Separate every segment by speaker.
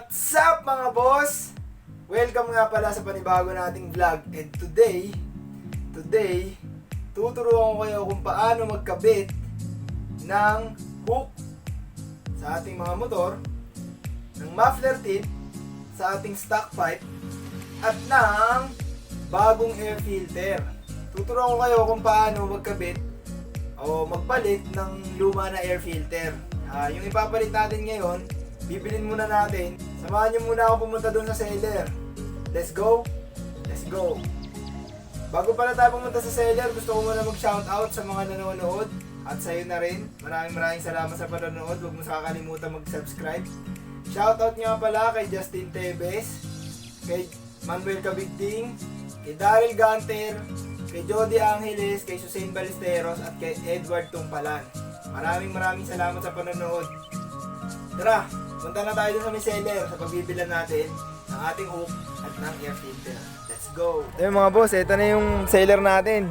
Speaker 1: What's up mga boss? Welcome nga pala sa panibago nating vlog. And today, tuturuan ko kayo kung paano magkabit ng hook sa ating mga motor, ng muffler tip sa ating stock pipe, at ng bagong air filter. Tuturuan ko kayo kung paano magkabit o magpalit ng luma na air filter. Yung ipapalit natin ngayon, bibilin muna natin. Samahan nyo muna ako pumunta doon sa seller. Let's go! Let's go! Bago pala tayo pumunta sa seller, gusto ko muna mag-shoutout sa mga nanonood. At sa'yo na rin. Maraming salamat sa panonood. Huwag mo kakalimutan mag-subscribe. Shoutout nga pala kay Justin Tevez, kay Manuel Cabigding, kay Daryl Ganter, kay Jody Angeles, kay Susain Ballesteros, at kay Edward Tungpalan. Maraming salamat sa panonood. Tara, punta na tayo dun sa may seller sa pagbibilan natin ng ating hook at ng air filter. Let's go! Ito mga boss, ito na yung seller natin.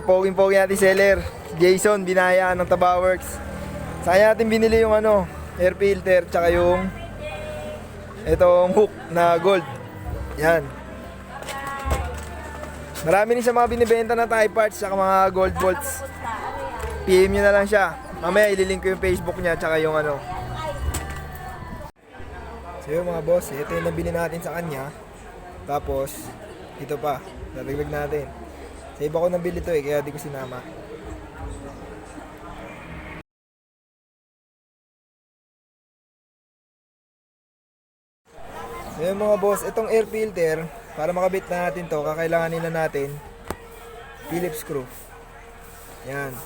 Speaker 1: Poging-pogi natin seller. Jason Binaya ng Tabaworks. Saan natin binili yung air filter tsaka yung itong hook na gold. Yan. Marami rin siya mga binibenta na tie parts tsaka mga gold bolts. PM nyo na lang siya. Mamaya ililink ko yung Facebook niya tsaka yung So yun mga boss, ito yung nabili natin sa kanya. Tapos, ito pa, dadagdag natin. Sa iba ko nabili ito kaya di ko sinama. So yun mga boss, itong air filter, para makabit na natin to, kakailanganin na natin Phillips screw. Yan.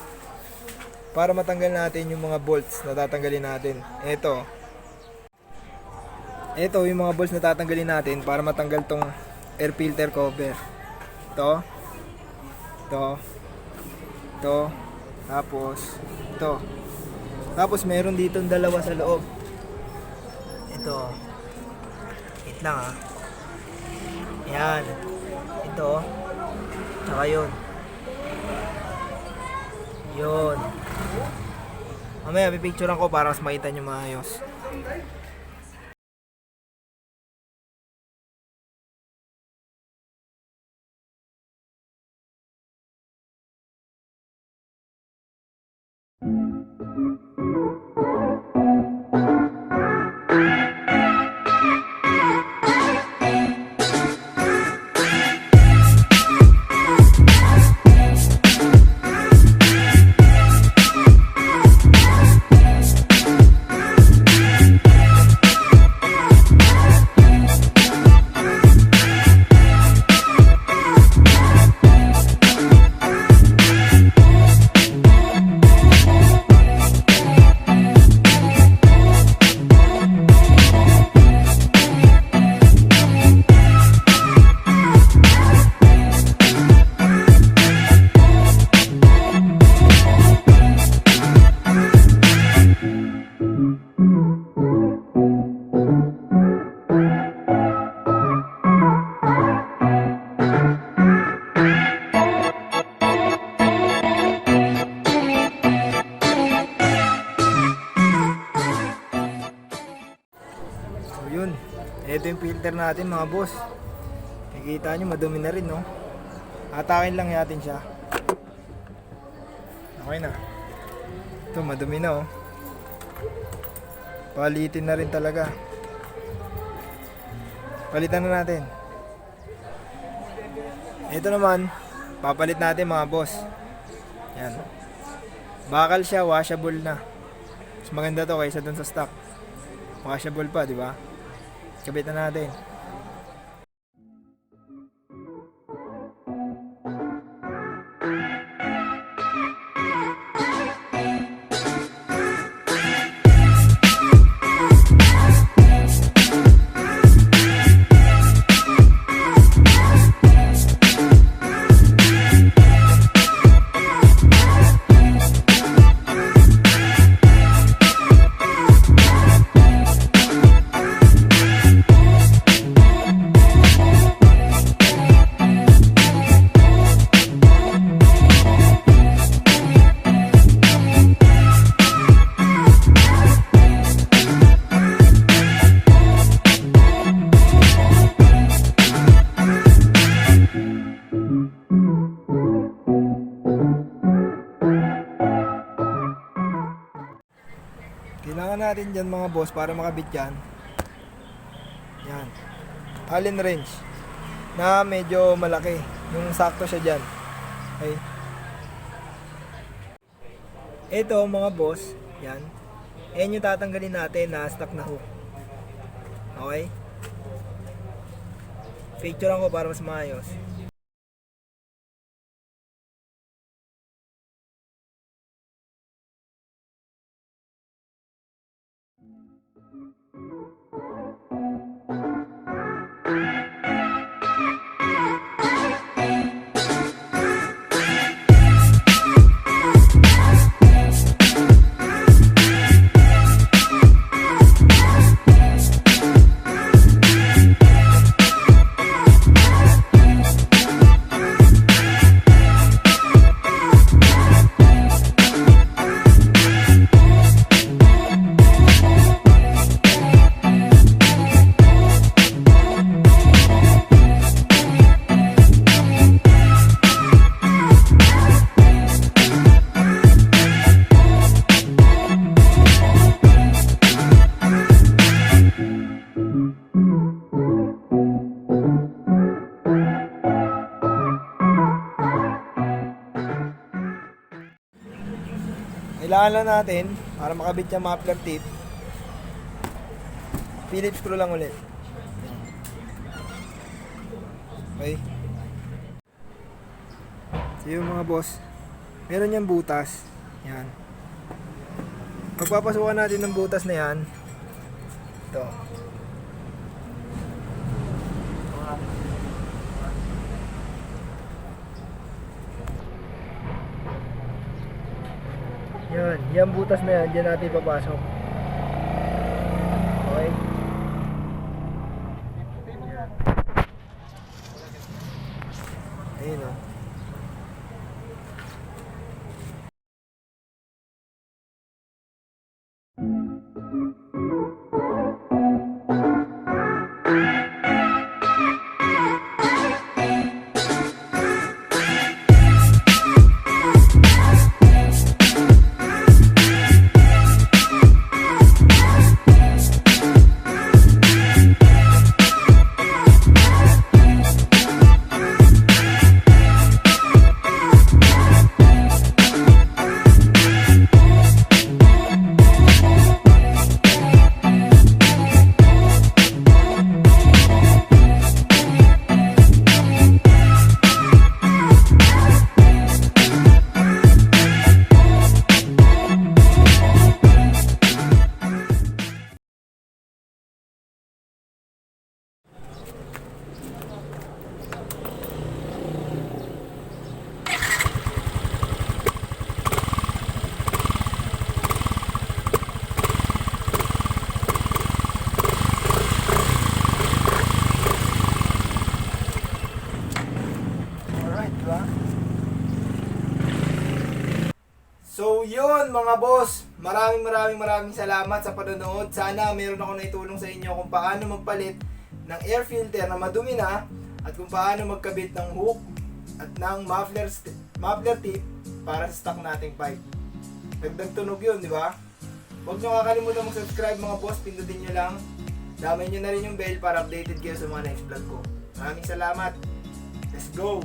Speaker 1: Para matanggal natin yung mga bolts na tatanggalin natin. Ito yung mga bolts na tatanggalin natin para matanggal tong air filter cover. Ito. Tapos meron dito dalawa sa loob. Ito. Wait lang Yan. Ito. Tsaka yun. Mamaya pipicturean ko para mas makita nyo maayos. Yun, ito yung filter natin mga boss. Nakikita nyo madumi na rin, no? Atakin lang natin siya. Okay na. Ito madumi na, Palitin na rin talaga. Palitan na natin. Ito naman, papalit natin mga boss. Yan. Bakal siya, washable na. Mas maganda to kaysa dun sa stock. Washable pa, di ba? Kabit na natin. natin dyan mga boss para makabit yan. Yan. Allen wrench na medyo malaki. Yung sakto siya dyan. Okay. Ito mga boss, yan. Ayan yung tatanggalin natin na stuck na hook. Okay? Picturean ko para mas maayos. Kailangan lang natin para makabit yung muffler tip. Phillips screw lang ulit. Okay. So yung mga boss, meron yung butas. Yan. Pagpapasukan natin ng butas na yan, ito. Yan, yung butas na yan, dyan natin ipapasok. Okay. Ayun o. So yun mga boss, maraming salamat sa panonood. Sana meron ako naitulong sa inyo kung paano magpalit ng air filter na madumi na at kung paano magkabit ng hook at ng muffler tip para sa stock nating pipe. Dagdag tunog yun, di ba? Huwag nyo kakalimutan mag-subscribe mga boss, pindutin nyo lang. Damay nyo na rin yung bell para updated kayo sa mga next vlog ko. Maraming salamat. Let's go!